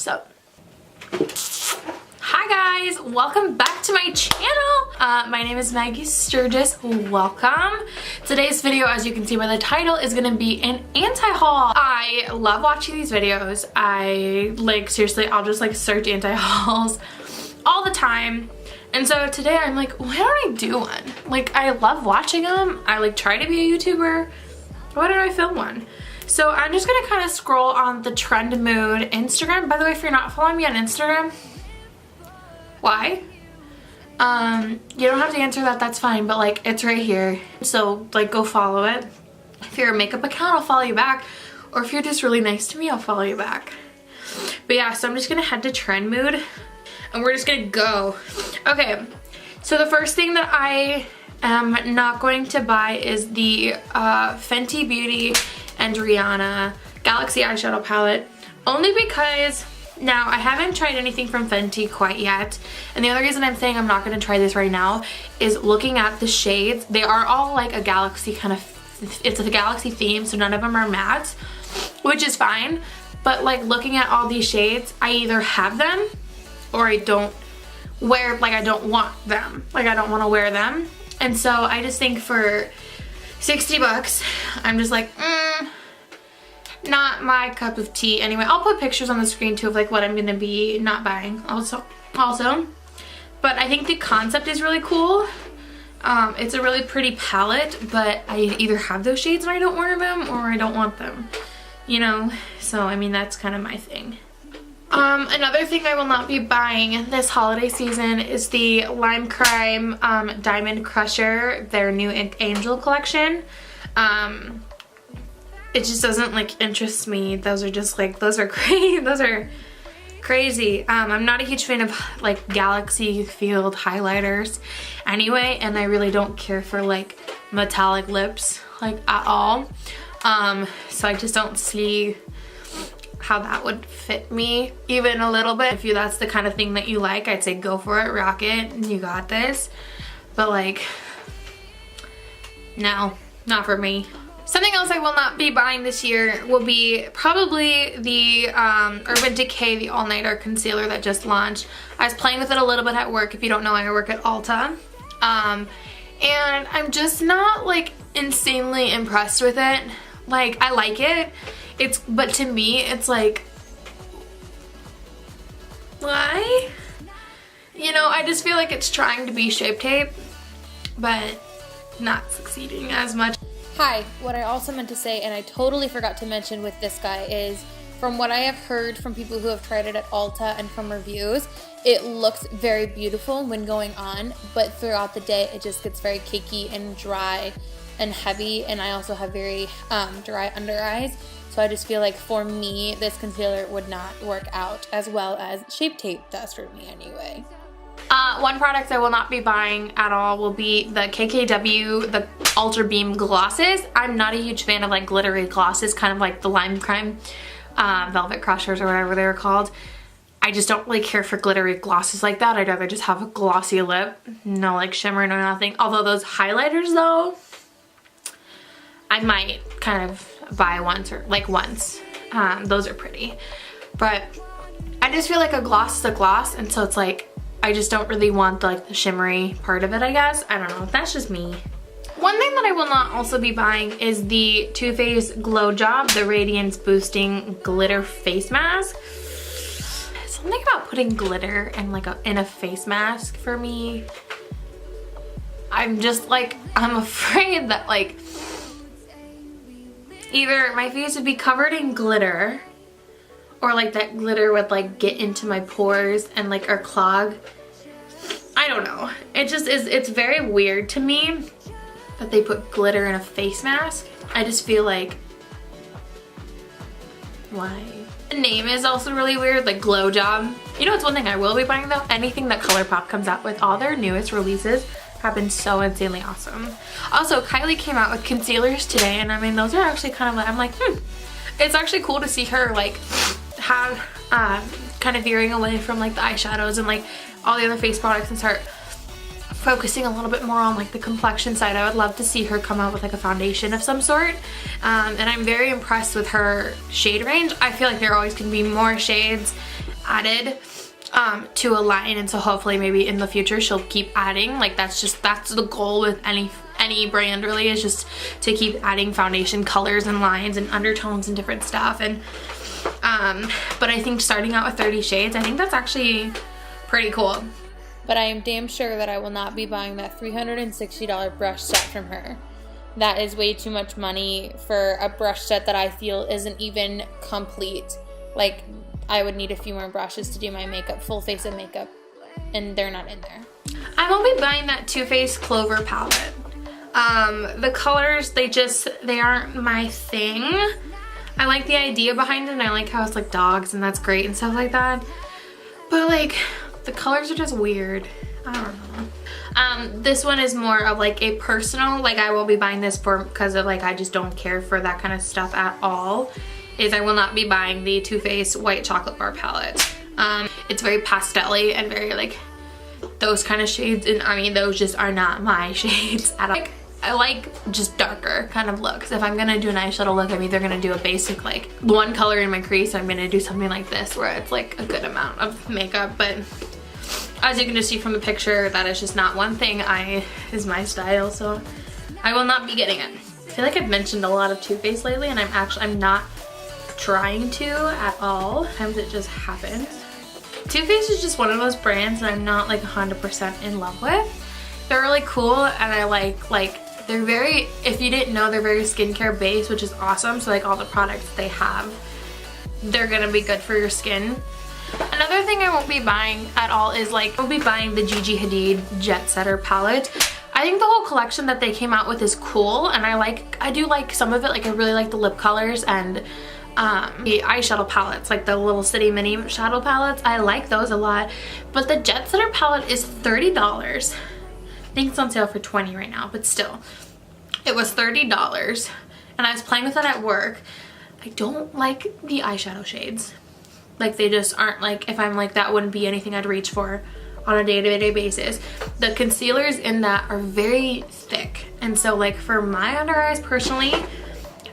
what's up? Hi guys, welcome back to my channel. My name is Maggie Sturgis. Welcome. Today's video, as you can see by the title, is gonna be an anti-haul. I love watching these videos. Seriously, I'll just search anti-hauls all the time. And so today I'm like, why don't I do one? I love watching them. I try to be a YouTuber. Why don't I film one? So I'm just gonna kind of scroll on the Trend Mood Instagram. By the way, if you're not following me on Instagram, why? You don't have to answer that, that's fine, but it's right here. So go follow it. If you're a makeup account, I'll follow you back. Or if you're just really nice to me, I'll follow you back. But yeah, so I'm just gonna head to Trend Mood and we're just gonna go. Okay, so the first thing that I am not going to buy is the Fenty Beauty and Rihanna Galaxy Eyeshadow Palette. Only because, now I haven't tried anything from Fenty quite yet. And the other reason I'm saying I'm not going to try this right now is looking at the shades. They are all a galaxy kind of, it's a galaxy theme, so none of them are matte, which is fine. But looking at all these shades, I either have them or I don't wear, I don't want them. I don't want to wear them. And so I just think for 60 bucks, I'm just not my cup of tea. Anyway, I'll put pictures on the screen too of what I'm gonna be not buying also. But I think the concept is really cool. It's a really pretty palette, but I either have those shades and I don't wear them or I don't want them, you know? So I mean, that's kind of my thing. Another thing I will not be buying this holiday season is the Lime Crime Diamond Crusher, their new Angel collection. It just doesn't interest me. Those are just those are crazy. Those are crazy. I'm not a huge fan of galaxy field highlighters anyway, and I really don't care for metallic lips at all. So I just don't see how that would fit me even a little bit. If that's the kind of thing that you like, I'd say go for it, rock it, you got this. But no, not for me. Something else I will not be buying this year will be probably the Urban Decay the All Nighter Concealer that just launched. I was playing with it a little bit at work. If you don't know, I work at Ulta. And I'm just not insanely impressed with it. I like it. But to me, it's why? You know, I just feel it's trying to be Shape Tape, but not succeeding as much. Hi, what I also meant to say, and I totally forgot to mention with this guy, is from what I have heard from people who have tried it at Ulta and from reviews, it looks very beautiful when going on, but throughout the day it just gets very cakey and dry and heavy, and I also have very dry under eyes. So I just feel for me, this concealer would not work out as well as Shape Tape does for me anyway. One product I will not be buying at all will be the KKW, the Ultra Beam glosses. I'm not a huge fan of glittery glosses, kind of the Lime Crime Velvet Crushers or whatever they're called. I just don't really care for glittery glosses like that. I'd rather just have a glossy lip, no shimmer, no nothing. Although those highlighters though, I might kind of buy once or once. Those are pretty, but I just feel a gloss is a gloss, and so it's I just don't really want the shimmery part of it, I guess. I don't know, that's just me. One thing that I will not also be buying is the Too Faced Glow Job, the Radiance Boosting Glitter Face Mask. Something about putting glitter in a face mask for me, I'm just I'm afraid that either my face would be covered in glitter, or that glitter would get into my pores and or clog. I don't know. It just is, it's very weird to me that they put glitter in a face mask. I just feel why? The name is also really weird, Glow Job. You know, it's one thing I will be buying though. Anything that ColourPop comes out with, all their newest releases have been so insanely awesome. Also, Kylie came out with concealers today, and I mean, those are actually kind of I'm it's actually cool to see her have kind of veering away from the eyeshadows and all the other face products and start focusing a little bit more on the complexion side. I would love to see her come out with a foundation of some sort, and I'm very impressed with her shade range. I feel there always can be more shades, added to a line, and so hopefully maybe in the future she'll keep adding. Like that's the goal with any brand really, is just to keep adding foundation colors and lines and undertones and different stuff. And but I think starting out with 30 shades, I think that's actually pretty cool. But I am damn sure that I will not be buying that $360 brush set from her. That is way too much money for a brush set that I feel isn't even complete. Like, I would need a few more brushes to do my makeup, full face of makeup, and they're not in there. I won't be buying that Too Faced Clover palette. The colors, they aren't my thing. I like the idea behind it, and I like how it's like dogs, and that's great and stuff like that. But like, the colors are just weird. I don't know. This one is more of like a personal, like I will be buying this because of like, I just don't care for that kind of stuff at all. I will not be buying the Too Faced White Chocolate Bar palette. It's very pastel-y and very like those kind of shades, and I mean those just are not my shades at all. Like, I like just darker kind of looks. If I'm gonna do an eyeshadow look, I'm either gonna do a basic like one color in my crease, or I'm gonna do something like this where it's like a good amount of makeup. But as you can just see from the picture, that is just not one thing is my style, so I will not be getting it. I feel like I've mentioned a lot of Too Faced lately, and I'm not trying to at all. Sometimes it just happens. Too Faced is just one of those brands that I'm not like 100% in love with. They're really cool, and I like they're very, if you didn't know, they're very skincare based, which is awesome. So like all the products they have, they're gonna be good for your skin. Another thing I won't be buying at all is like, I'll be buying the Gigi Hadid Jet Setter palette. I think the whole collection that they came out with is cool, and I do like some of it. Like I really like the lip colors and the eyeshadow palettes, like the little City Mini shadow palettes. I like those a lot, but the Jet Setter palette is $30. I think it's on sale for $20 right now, but still, it was $30, and I was playing with it at work. I don't like the eyeshadow shades. Like they just aren't like, if I'm like, that wouldn't be anything I'd reach for on a day-to-day basis. The concealers in that are very thick, and so like for my under eyes personally,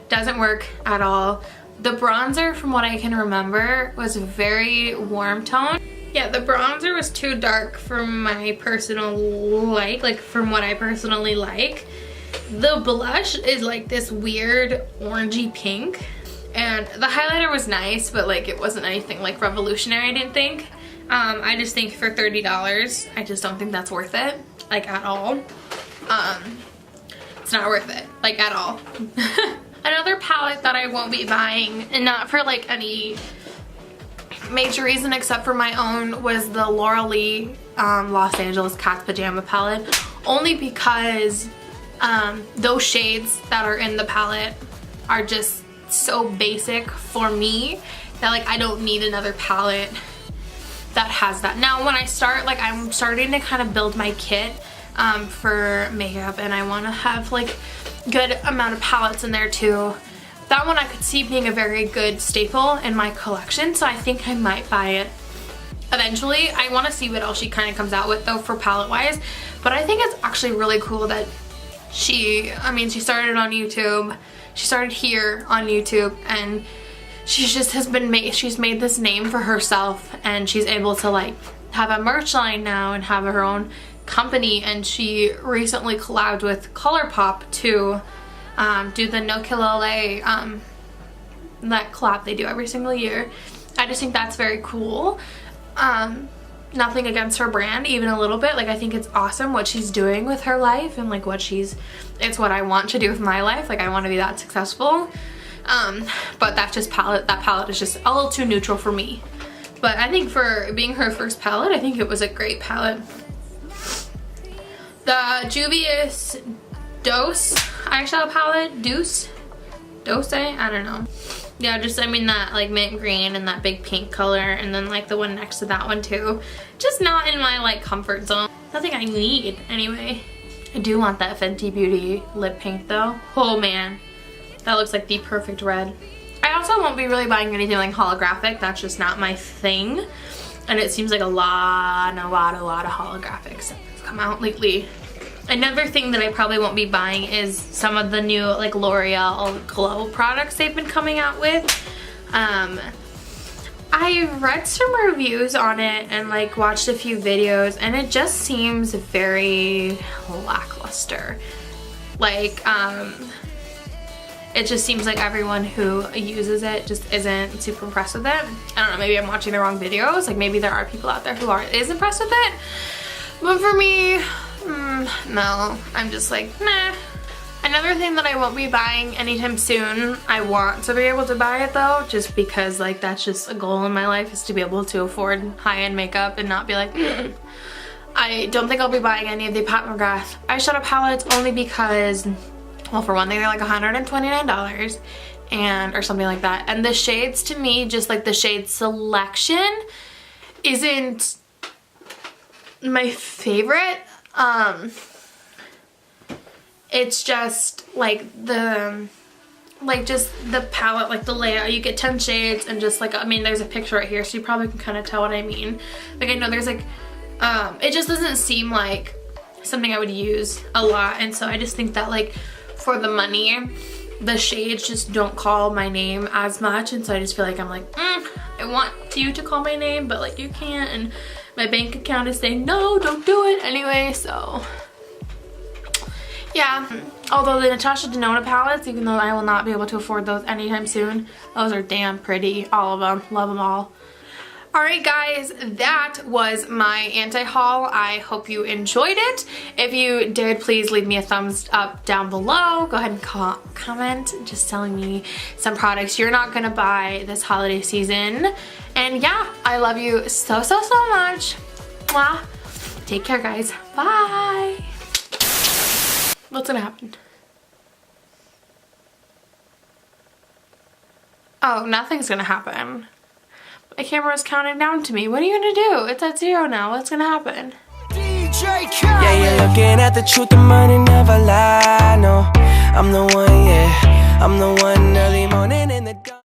doesn't work at all. The bronzer, from what I can remember, was very warm tone. Yeah, the bronzer was too dark for my personal like from what I personally like. The blush is like this weird orangey pink, and the highlighter was nice, but like it wasn't anything like revolutionary, I didn't think. I just think for $30, I just don't think that's worth it, like at all. It's not worth it, like at all. Another palette that I won't be buying, and not for like any major reason except for my own, was the Laura Lee Los Angeles Cat's Pajama palette, only because those shades that are in the palette are just so basic for me that like I don't need another palette that has that. Now when I start, like I'm starting to kind of build my kit for makeup, and I want to have like good amount of palettes in there too. That one I could see being a very good staple in my collection, so I think I might buy it eventually. I want to see what else she kind of comes out with though for palette wise, but I think it's actually really cool that she started on YouTube. She started here on YouTube, and she's made this name for herself, and she's able to like have a merch line now and have her own company. And she recently collabed with ColourPop to do the No Kill LA, that collab they do every single year. I just think that's very cool. Nothing against her brand, even a little bit. Like I think it's awesome what she's doing with her life, and like it's what I want to do with my life. Like I want to be that successful. But that palette is just a little too neutral for me. But I think for being her first palette, I think it was a great palette. The Juvia's Dose eyeshadow palette, Dose, I don't know. Yeah, just I mean that like mint green and that big pink color, and then like the one next to that one too. Just not in my like comfort zone. Nothing I need anyway. I do want that Fenty Beauty lip paint though. Oh man, that looks like the perfect red. I also won't be really buying anything like holographic. That's just not my thing. And it seems like a lot of holographics have come out lately. Another thing that I probably won't be buying is some of the new like L'Oreal Glow products they've been coming out with. I've read some reviews on it and like watched a few videos, and it just seems very lackluster. Like, it just seems like everyone who uses it just isn't super impressed with it. I don't know, maybe I'm watching the wrong videos. Like maybe there are people out there who is impressed with it. But for me, no, I'm just like, meh. Another thing that I won't be buying anytime soon, I want to be able to buy it though, just because like that's just a goal in my life, is to be able to afford high-end makeup and not be like, I don't think I'll be buying any of the Pat McGrath eyeshadow palettes, only because, well, for one thing, they're like $129 and or something like that. And the shades, to me, just like the shade selection isn't my favorite. It's just like just the palette, like the layout. You get 10 shades and just like, I mean, there's a picture right here, so you probably can kind of tell what I mean. Like I know there's like, it just doesn't seem like something I would use a lot. And so I just think that like for the money, the shades just don't call my name as much. And so I just feel like I'm like, I want you to call my name, but like you can't. And my bank account is saying, no, don't do it anyway. So yeah, although the Natasha Denona palettes, even though I will not be able to afford those anytime soon, those are damn pretty, all of them, love them all. Alright guys, that was my anti-haul. I hope you enjoyed it. If you did, please leave me a thumbs up down below. Go ahead and comment just telling me some products you're not gonna buy this holiday season. And yeah, I love you so much. Mwah. Take care guys, bye. What's gonna happen? Oh, nothing's gonna happen. My camera's counting down to me. What are you gonna do? It's at 0 now. What's gonna happen? Yeah, you're looking at the truth, the money never lie. No, I'm the one, yeah. I'm the one early morning in the dark.